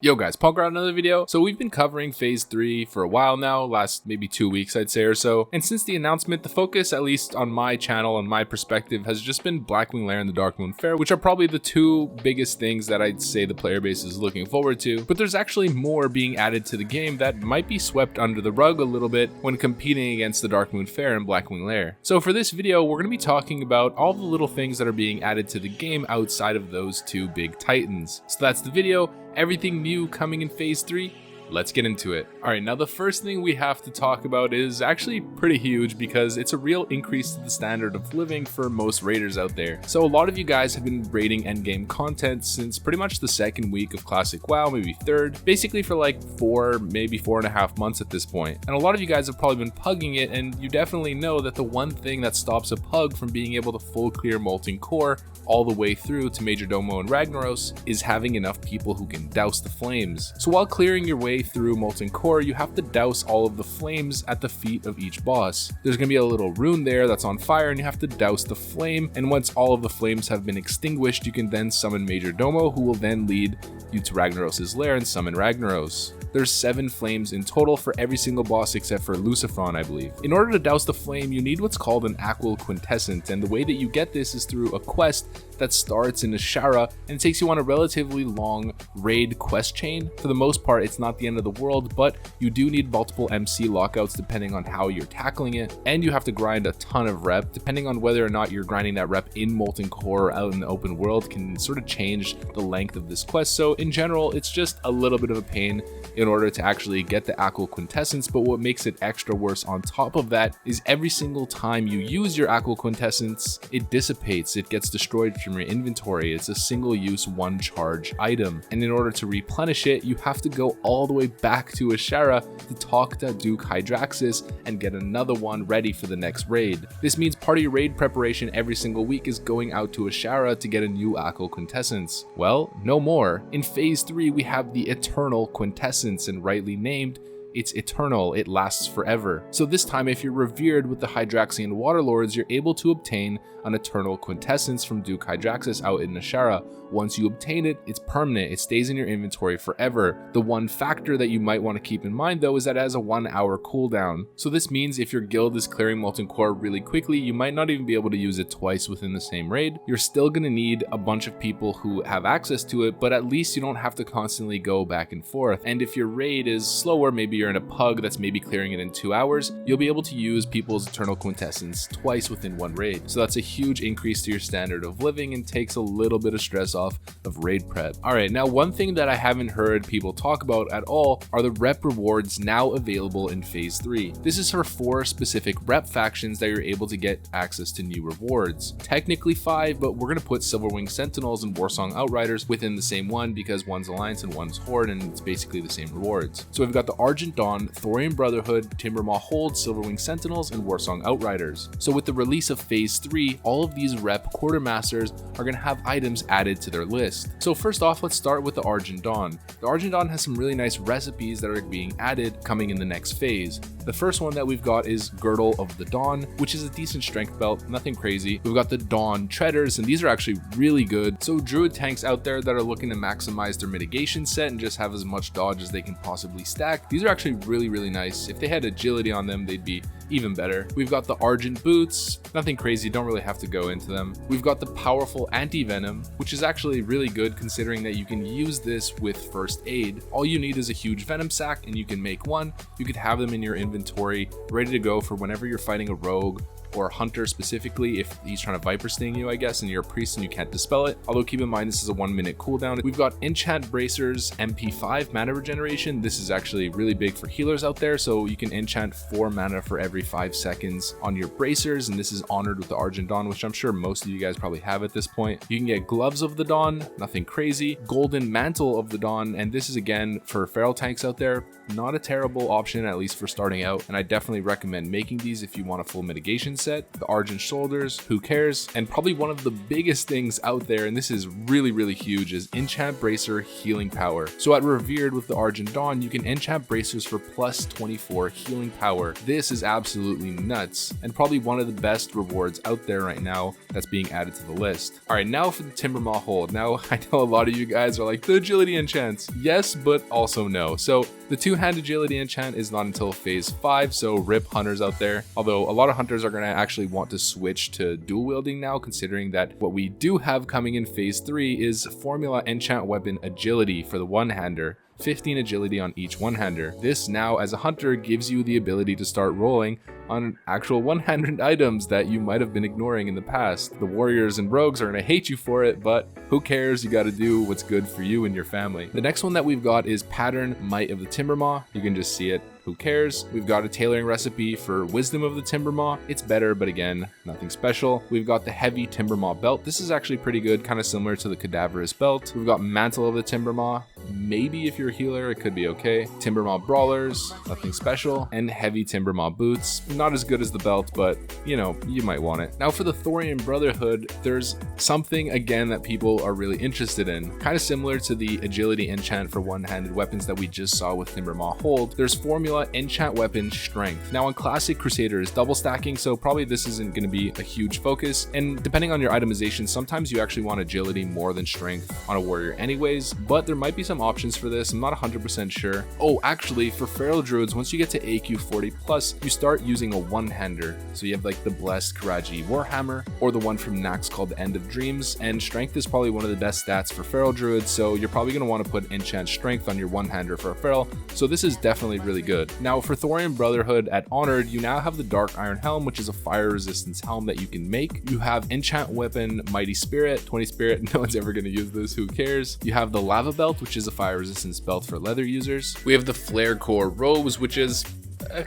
Yo guys, Punkrat, another video. So we've been covering phase 3 for a while now, last maybe 2 weeks I'd say or so. And since the announcement, the focus, at least on my channel and my perspective, has just been Blackwing Lair and the Darkmoon Faire, which are probably the two biggest things that I'd say the player base is looking forward to. But there's actually more being added to the game that might be swept under the rug a little bit when competing against the Darkmoon Faire and Blackwing Lair. So for this video, we're going to be talking about all the little things that are being added to the game outside of those two big titans. So that's the video. Everything new coming in phase 3. Let's get into it. Alright, now the first thing we have to talk about is actually pretty huge because it's a real increase to the standard of living for most raiders out there. So a lot of you guys have been raiding endgame content since pretty much the second week of Classic WoW, maybe third, basically for like 4, maybe 4.5 months at this point. And a lot of you guys have probably been pugging it, and you definitely know that the one thing that stops a pug from being able to full clear Molten Core all the way through to Major Domo and Ragnaros is having enough people who can douse the flames. So while clearing your way through Molten Core, you have to douse all of the flames at the feet of each boss. There's going to be a little rune there that's on fire, and you have to douse the flame, and once all of the flames have been extinguished, you can then summon Major Domo, who will then lead you to Ragnaros' lair and summon Ragnaros. There's 7 flames in total for every single boss except for Lucifron, I believe. In order to douse the flame, you need what's called an aqua quintessence, and the way that you get this is through a quest that starts in Ashara and takes you on a relatively long raid quest chain. For the most part, it's not the end of the world, but you do need multiple MC lockouts depending on how you're tackling it, and you have to grind a ton of rep. Depending on whether or not you're grinding that rep in Molten Core or out in the open world can sort of change the length of this quest. So in general, it's just a little bit of a pain in order to actually get the aqua quintessence, but what makes it extra worse on top of that is every single time you use your aqua quintessence, it dissipates, it gets destroyed from your inventory. It's a single use one charge item, and in order to replenish it, you have to go all the way back to Ashara to talk to Duke Hydraxis and get another one ready for the next raid. This means part of your raid preparation every single week is going out to Ashara to get a new aqua quintessence. Well, no more. In phase 3, we have the eternal quintessence, and rightly named, it's eternal, it lasts forever. So this time, if you're revered with the Hydraxian Waterlords, you're able to obtain an eternal quintessence from Duke Hydraxis out in Ashara. Once you obtain it, it's permanent, it stays in your inventory forever. The one factor that you might want to keep in mind though is that it has a 1-hour cooldown. So this means if your guild is clearing Molten Core really quickly, you might not even be able to use it twice within the same raid. You're still going to need a bunch of people who have access to it, but at least you don't have to constantly go back and forth. And if your raid is slower, maybe you're in a pug that's maybe clearing it in 2 hours, you'll be able to use people's eternal quintessence twice within one raid. So that's a huge increase to your standard of living and takes a little bit of stress off of raid prep. Alright, now one thing that I haven't heard people talk about at all are the rep rewards now available in phase 3. This is for 4 specific rep factions that you're able to get access to new rewards. Technically 5, but we're going to put Silverwing Sentinels and Warsong Outriders within the same one because one's Alliance and one's Horde, and it's basically the same rewards. So we've got the Argent Dawn, Thorian Brotherhood, Timbermass Hold, Silverwing Sentinels, and Warsong Outriders. So with the release of phase 3, all of these rep quartermasters are going to have items added to their list. So first off, let's start with the Argent Dawn. The Argent Dawn has some really nice recipes that are being added coming in the next phase. The first one that we've got is Girdle of the Dawn, which is a decent strength belt, nothing crazy. We've got the Dawn Treaders, and these are actually really good. So druid tanks out there that are looking to maximize their mitigation set and just have as much dodge as they can possibly stack, these are actually really nice. If they had agility on them, they'd be even better. We've got the Argent Boots, nothing crazy, don't really have to go into them. We've got the powerful Anti-Venom, which is actually really good considering that you can use this with first aid. All you need is a huge venom sac and you can make one. You could have them in your inventory ready to go for whenever you're fighting a rogue or a hunter, specifically if he's trying to viper sting you, I guess, and you're a priest and you can't dispel it. Although keep in mind this is a 1-minute cooldown. We've got Enchant Bracers MP5 mana regeneration. This is actually really big for healers out there, so you can enchant 4 mana for every 5 seconds on your bracers, and this is honored with the Argent Dawn, which I'm sure most of you guys probably have at this point. You can get Gloves of the Dawn, nothing crazy. Golden Mantle of the Dawn, and this is again for feral tanks out there. Not a terrible option, at least for starting out, and I definitely recommend making these if you want a full mitigation set, the Argent shoulders, who cares, and probably one of the biggest things out there, and this is really huge, is enchant bracer healing power. So at Revered with the Argent Dawn, you can enchant bracers for plus 24 healing power. This is absolutely nuts, and probably one of the best rewards out there right now that's being added to the list. All right, now for the Timbermass hold. Now, I know a lot of you guys are like, the agility enchants. Yes, but also no. So the two-hand agility enchant is not until phase 5, so rip hunters out there. Although a lot of hunters are going to actually want to switch to dual wielding now, considering that what we do have coming in phase 3 is formula enchant weapon agility for the one-hander. 15 agility on each one-hander. This now, as a hunter, gives you the ability to start rolling on actual one-handed items that you might have been ignoring in the past. The warriors and rogues are gonna hate you for it, but who cares? You gotta do what's good for you and your family. The next one that we've got is Pattern Might of the Timbermass. You can just see it. Who cares? We've got a tailoring recipe for Wisdom of the Timbermass. It's better, but again, nothing special. We've got the Heavy Timbermass belt. This is actually pretty good, kind of similar to the Cadaverous belt. We've got Mantle of the Timbermass. Maybe if you're a healer, it could be okay. Timbermass brawlers, nothing special. And Heavy Timbermass boots. Not as good as the belt, but you know, you might want it. Now for the Thorian Brotherhood, there's something again that people are really interested in. Kind of similar to the agility enchant for one-handed weapons that we just saw with Timbermass hold. There's formula enchant weapon strength. Now on classic Crusaders, double stacking, so probably this isn't going to be a huge focus, and depending on your itemization, sometimes you actually want agility more than strength on a warrior anyways, but there might be some options for this. I'm not 100% sure. Oh, actually for feral druids, once you get to AQ 40 plus, you start using a one-hander. So you have like the Blessed Karaji Warhammer, or the one from Naxx called the End of Dreams, and strength is probably one of the best stats for feral druids, so you're probably going to want to put enchant strength on your one-hander for a feral, so this is definitely really good. Now for Thorian Brotherhood at Honored, you now have the Dark Iron Helm, which is a fire resistance helm that you can make. You have enchant weapon Mighty Spirit, 20 spirit, no one's ever going to use this, who cares? You have the Lava Belt, which is a fire resistance belt for leather users. We have the Flare Core Robes, which is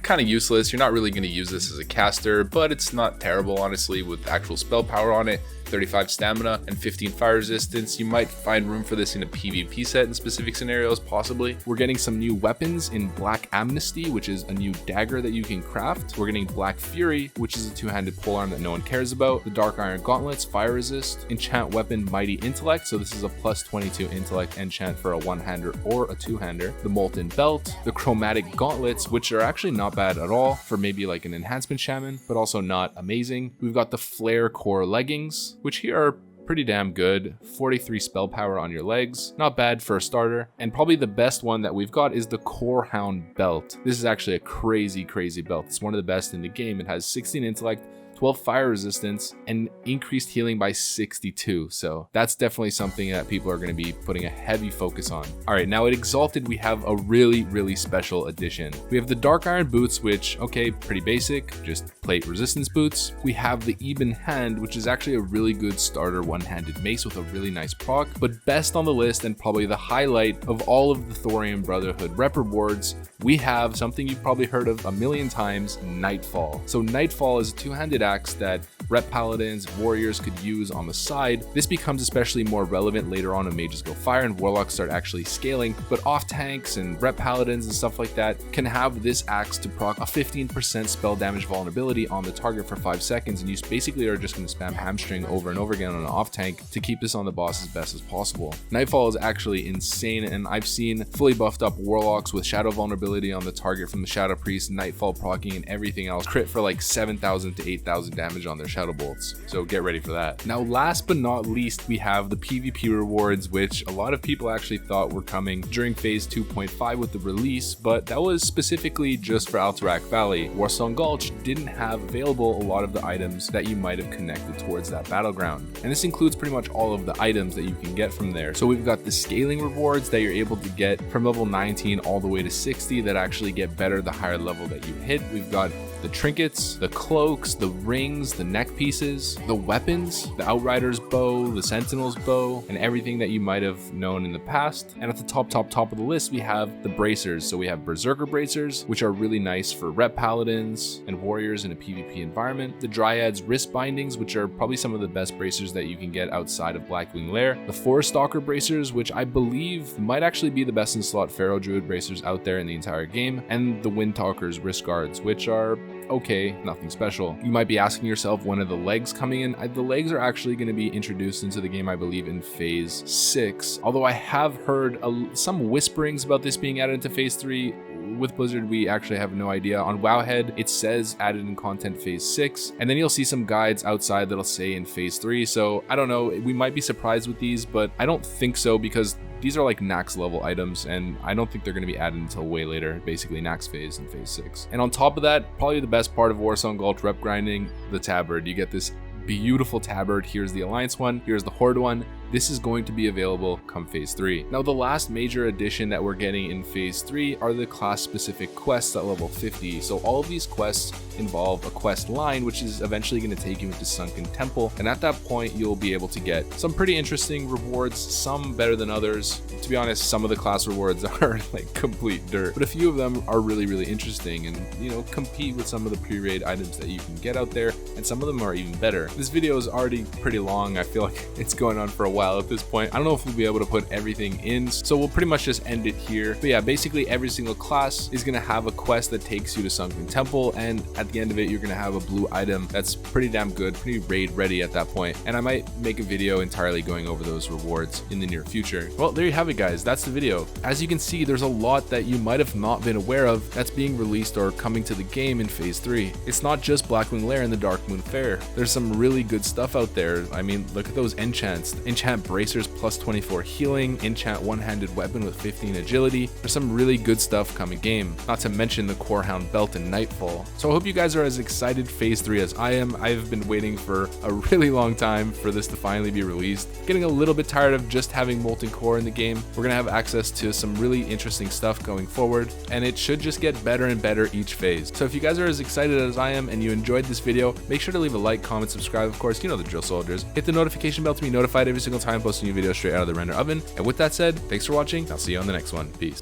kind of useless. You're not really going to use this as a caster, but it's not terrible honestly with actual spell power on it. 35 stamina and 15 fire resistance. You might find room for this in a PvP set in specific scenarios, possibly. We're getting some new weapons in Black Amnesty, which is a new dagger that you can craft. We're getting Black Fury, which is a two-handed polearm that no one cares about. The Dark Iron Gauntlets, fire resist. Enchant weapon Mighty Intellect, so this is a plus 22 intellect enchant for a one-hander or a two-hander. The Molten Belt, the Chromatic Gauntlets, which are actually not bad at all for maybe like an enhancement shaman, but also not amazing. We've got the Flare Core Leggings, which here are pretty damn good. 43 spell power on your legs, not bad for a starter. And probably the best one that we've got is the Core Hound belt. This is actually a crazy belt. It's one of the best in the game. It has 16 intellect, 12 fire resistance, and increased healing by 62. So that's definitely something that people are going to be putting a heavy focus on. All right, now at Exalted, we have a really special addition. We have the Dark Iron boots, which, okay, pretty basic, just plate resistance boots. We have the Ebon Hand, which is actually a really good starter one-handed mace with a really nice proc, but best on the list and probably the highlight of all of the Thorian Brotherhood rep rewards, we have something you've probably heard of a million times, Nightfall. So Nightfall is a two-handed axe that rep paladins, warriors could use on the side. This becomes especially more relevant later on when mages go fire and warlocks start actually scaling, but off tanks and rep paladins and stuff like that can have this axe to proc a 15% spell damage vulnerability on the target for 5 seconds, and you basically are just going to spam hamstring over and over again on an off tank to keep this on the boss as best as possible. Nightfall is actually insane, and I've seen fully buffed up warlocks with shadow vulnerability on the target from the Shadow Priest, Nightfall procking, and everything else crit for like 7,000 to 8,000 damage on their shadow bolts, so get ready for that. Now last but not least, we have the PvP rewards, which a lot of people actually thought were coming during phase 2.5 with the release, but that was specifically just for Alterac Valley. Warsong Gulch didn't have available a lot of the items that you might have connected towards that battleground, and this includes pretty much all of the items that you can get from there. So we've got the scaling rewards that you're able to get from level 19 all the way to 60 that actually get better the higher level that you hit. We've got the trinkets, the cloaks, the rings, the neck pieces, the weapons, the Outrider's bow, the Sentinel's bow, and everything that you might have known in the past. And at the top of the list, we have the bracers. So we have Berserker bracers, which are really nice for rep paladins and warriors in a PvP environment. The Dryad's wrist bindings, which are probably some of the best bracers that you can get outside of Blackwing Lair. The Forest Stalker bracers, which I believe might actually be the best in slot Pharaoh Druid bracers out there in the entire game. And the Windtalker's wrist guards, which are okay, nothing special. You might be asking yourself, when are the legs coming in? The legs are actually going to be introduced into the game, I believe, in phase 6. Although I have heard some whisperings about this being added into phase 3. With Blizzard, we actually have no idea. On Wowhead, it says added in content phase 6, and then you'll see some guides outside that'll say in phase 3. So I don't know, we might be surprised with these, but I don't think so, because these are like naxx level items, and I don't think they're going to be added until way later, basically naxx phase in phase 6. And on top of that, probably the best part of Warsong Gulch rep grinding, the tabard. You get this beautiful tabard. Here's the Alliance one, here's the Horde one. This is going to be available come phase 3. Now, the last major addition that we're getting in phase 3 are the class specific quests at level 50. So all of these quests involve a quest line, which is eventually going to take you into Sunken Temple. And at that point, you'll be able to get some pretty interesting rewards, some better than others. To be honest, some of the class rewards are like complete dirt, but a few of them are really, really interesting and, you know, compete with some of the pre-raid items that you can get out there. And some of them are even better. This video is already pretty long. I feel like it's going on for a while at this point. I don't know if we'll be able to put everything in, so we'll pretty much just end it here. But yeah, basically every single class is going to have a quest that takes you to Sunken Temple, and at the end of it, you're going to have a blue item that's pretty damn good, pretty raid ready at that point. And I might make a video entirely going over those rewards in the near future. Well, there you have it, guys. That's the video. As you can see, there's a lot that you might have not been aware of that's being released or coming to the game in phase 3. It's not just Blackwing Lair and the Darkmoon Faire. There's some really good stuff out there. I mean, look at those enchants. Enchant Bracers plus 24 healing, enchant one-handed weapon with 15 agility. There's some really good stuff coming game, not to mention the Corehound belt and Nightfall. So I hope you guys are as excited phase 3 as I am. I've been waiting for a really long time for this to finally be released. Getting a little bit tired of just having Molten Core in the game. We're gonna have access to some really interesting stuff going forward, and it should just get better and better each phase. So if you guys are as excited as I am and you enjoyed this video, make sure to leave a like, comment, subscribe, of course, you know the drill, soldiers. Hit the notification bell to be notified every single time I post a new video straight out of the render oven. And with that said, thanks for watching. I'll see you on the next one. Peace.